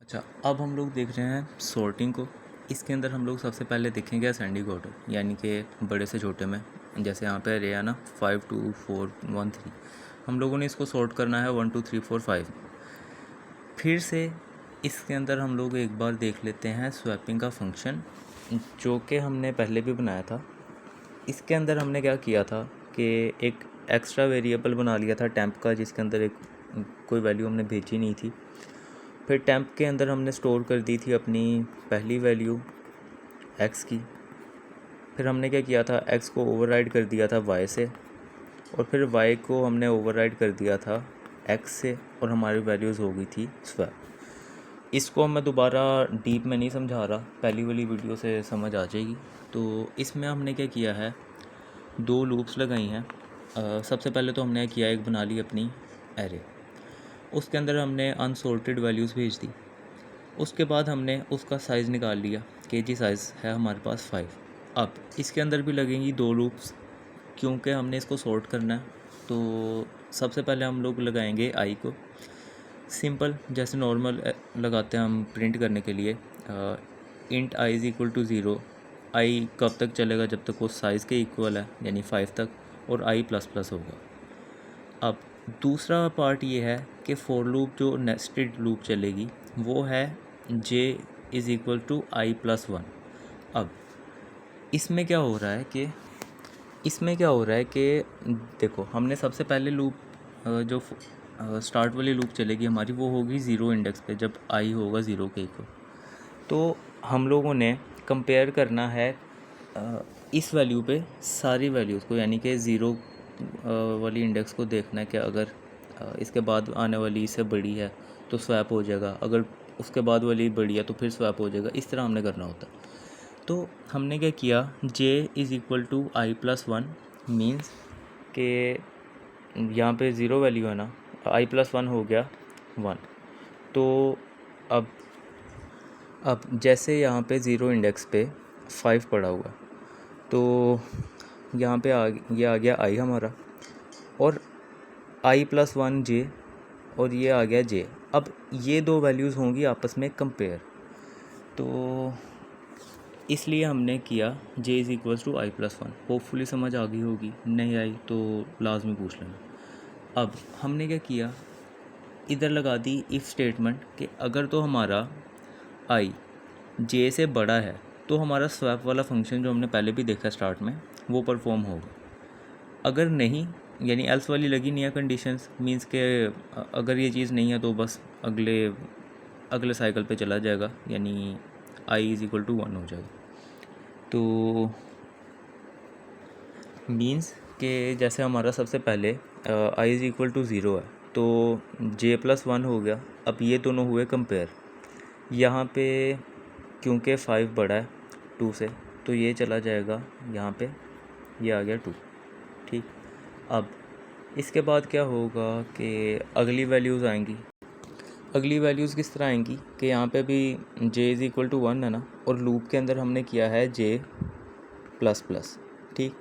अच्छा, अब हम लोग देख रहे हैं सॉर्टिंग को। इसके अंदर हम लोग सबसे पहले देखेंगे असेंडिंग ऑर्डर, यानी कि बड़े से छोटे में। जैसे यहाँ पे रे है ना 5 2 4 1 3, हम लोगों ने इसको सॉर्ट करना है 1 2 3 4 5। फिर से इसके अंदर हम लोग एक बार देख लेते हैं स्वैपिंग का फंक्शन, जो कि हमने पहले भी बनाया था। इसके अंदर हमने क्या किया था कि एक एक्स्ट्रा वेरिएबल बना लिया था टेम्प का, जिसके अंदर एक कोई वैल्यू हमने भेजी नहीं थी। फिर टेम्प के अंदर हमने स्टोर कर दी थी अपनी पहली वैल्यू एक्स की। फिर हमने क्या किया था, एक्स को ओवरराइड कर दिया था वाई से, और फिर वाई को हमने ओवरराइड कर दिया था एक्स से, और हमारी वैल्यूज़ हो गई थी स्वैप। इसको मैं दोबारा डीप में नहीं समझा रहा, पहली वाली वीडियो से समझ आ जाएगी। तो इसमें हमने क्या किया है, दो लूप्स लगाई हैं। सबसे पहले तो हमने किया, एक बना ली अपनी एरे, उसके अंदर हमने अनसॉर्टेड वैल्यूज़ भेज दी। उसके बाद हमने उसका साइज़ निकाल लिया, केजी साइज़ है हमारे पास 5। अब इसके अंदर भी लगेंगी दो लूप्स, क्योंकि हमने इसको सॉर्ट करना है। तो सबसे पहले हम लोग लगाएंगे आई को, सिंपल जैसे नॉर्मल लगाते हैं हम प्रिंट करने के लिए। Int i is equal to 0। I कब तक चलेगा, जब तक वो साइज़ के इक्वल है, यानी 5 तक, और आई प्लस प्लस होगा। अब दूसरा पार्ट ये है कि फॉर लूप जो नेस्टेड लूप चलेगी वो है j is equal to i plus 1। अब इसमें क्या हो रहा है कि देखो, हमने सबसे पहले लूप जो स्टार्ट वाली लूप चलेगी हमारी, वो होगी ज़ीरो इंडेक्स पे, जब आई होगा ज़ीरो के इक्वल। तो हम लोगों ने कंपेयर करना है इस वैल्यू पे सारी वैल्यूज़ को, यानी कि ज़ीरो वाली इंडेक्स को देखना है कि अगर इसके बाद आने वाली इससे बड़ी है तो स्वैप हो जाएगा, अगर उसके बाद वाली बड़ी है तो फिर स्वैप हो जाएगा। इस तरह हमने करना होता है। तो हमने क्या किया, j is equal to i plus 1 means के यहाँ पे ज़ीरो वैल्यू है ना, आई प्लस 1 हो गया 1। तो अब जैसे यहाँ पे ज़ीरो इंडेक्स पे 5 पड़ा हुआ है, तो यहाँ पे ये आ गया आई हमारा, और आई प्लस 1 जे, और ये आ गया जे। अब ये दो वैल्यूज़ होंगी आपस में कंपेयर, तो इसलिए हमने किया j is equals to i plus 1। Hopefully समझ आ गई होगी, नहीं आई तो लाजमी पूछ लेना। अब हमने क्या किया, इधर लगा दी इफ़ स्टेटमेंट कि अगर तो हमारा i j से बड़ा है तो हमारा स्वैप वाला फंक्शन जो हमने पहले भी देखा स्टार्ट में, वो परफॉर्म होगा। अगर नहीं, यानी एल्स वाली लगी नहीं है कंडीशंस, मींस के अगर ये चीज़ नहीं है तो बस अगले साइकिल पे चला जाएगा, यानी i इज़ इक्वल टू 1 हो जाएगा। तो मीन्स के जैसे हमारा सबसे पहले i इज़ इक्वल टू 0 है, तो j प्लस 1 हो गया। अब ये दोनों हुए कंपेयर, यहाँ पे क्योंकि 5 बड़ा है 2 से, तो ये चला जाएगा यहाँ पे, ये आ गया 2। ठीक, अब इसके बाद क्या होगा कि अगली वैल्यूज़ आएंगी। अगली वैल्यूज़ किस तरह आएंगी कि यहाँ पे भी j इज़ इक्वल टू 1 है ना, और लूप के अंदर हमने किया है j प्लस प्लस। ठीक,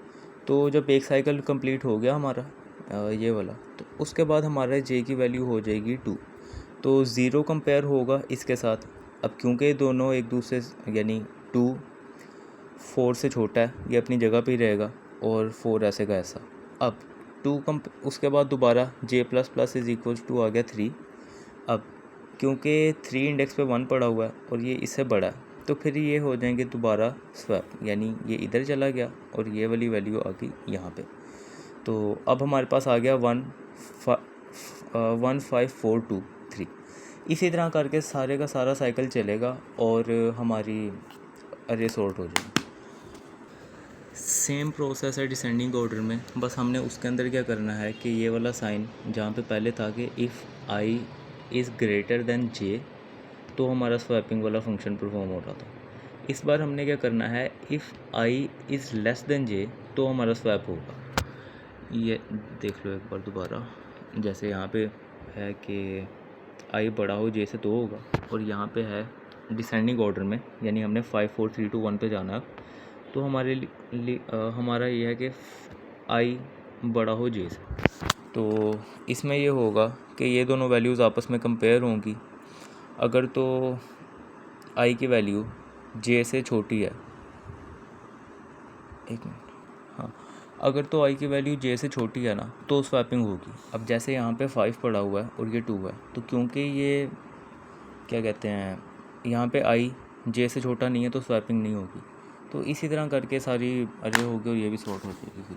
तो जब एक साइकिल कंप्लीट हो गया हमारा ये वाला, तो उसके बाद हमारा j की वैल्यू हो जाएगी 2। तो ज़ीरो कंपेयर होगा इसके साथ। अब क्योंकि दोनों एक दूसरे यानी 2 4 से छोटा है, ये अपनी जगह पे ही रहेगा, और 4 ऐसे का ऐसा। अब उसके बाद दोबारा j plus plus is equal to आ गया 3। अब क्योंकि 3 इंडेक्स पे 1 पड़ा हुआ है और ये इससे बड़ा है, तो फिर ये हो जाएंगे दोबारा स्वैप, यानी ये इधर चला गया और ये वाली वैल्यू आ गई यहाँ पे। तो अब हमारे पास आ गया 1 5 4 2 3। इसी तरह करके सारे का सारा साइकिल चलेगा और हमारी अरे सॉर्ट हो जाएगी। सेम प्रोसेस है डिसेंडिंग ऑर्डर में, बस हमने उसके अंदर क्या करना है कि ये वाला साइन जहाँ पे पहले था कि if I is greater than J, तो हमारा स्वैपिंग वाला फंक्शन परफॉर्म हो रहा था। इस बार हमने क्या करना है, if I is less than J, तो हमारा स्वैप होगा। ये देख लो एक बार दोबारा, जैसे यहाँ पे है कि आई बड़ा हो जे से तो होगा, और यहाँ पे है डिसेंडिंग ऑर्डर में, यानी हमने 5 4 3 2 1 पे जाना है। तो हमारा ये है कि आई बड़ा हो जे से। तो इसमें ये होगा कि ये दोनों वैल्यूज़ आपस में कंपेयर होंगी, अगर तो आई की वैल्यू जे से छोटी है, एक मिनट, हाँ, अगर तो आई की वैल्यू जे से छोटी है ना तो स्वैपिंग होगी। अब जैसे यहाँ पे 5 पड़ा हुआ है और ये 2 है, तो क्योंकि ये क्या कहते हैं, यहाँ पे आई जे से छोटा नहीं है तो स्वैपिंग नहीं होगी। तो इसी तरह करके सारी अरे होगी और ये भी सॉर्ट हो जाएगी।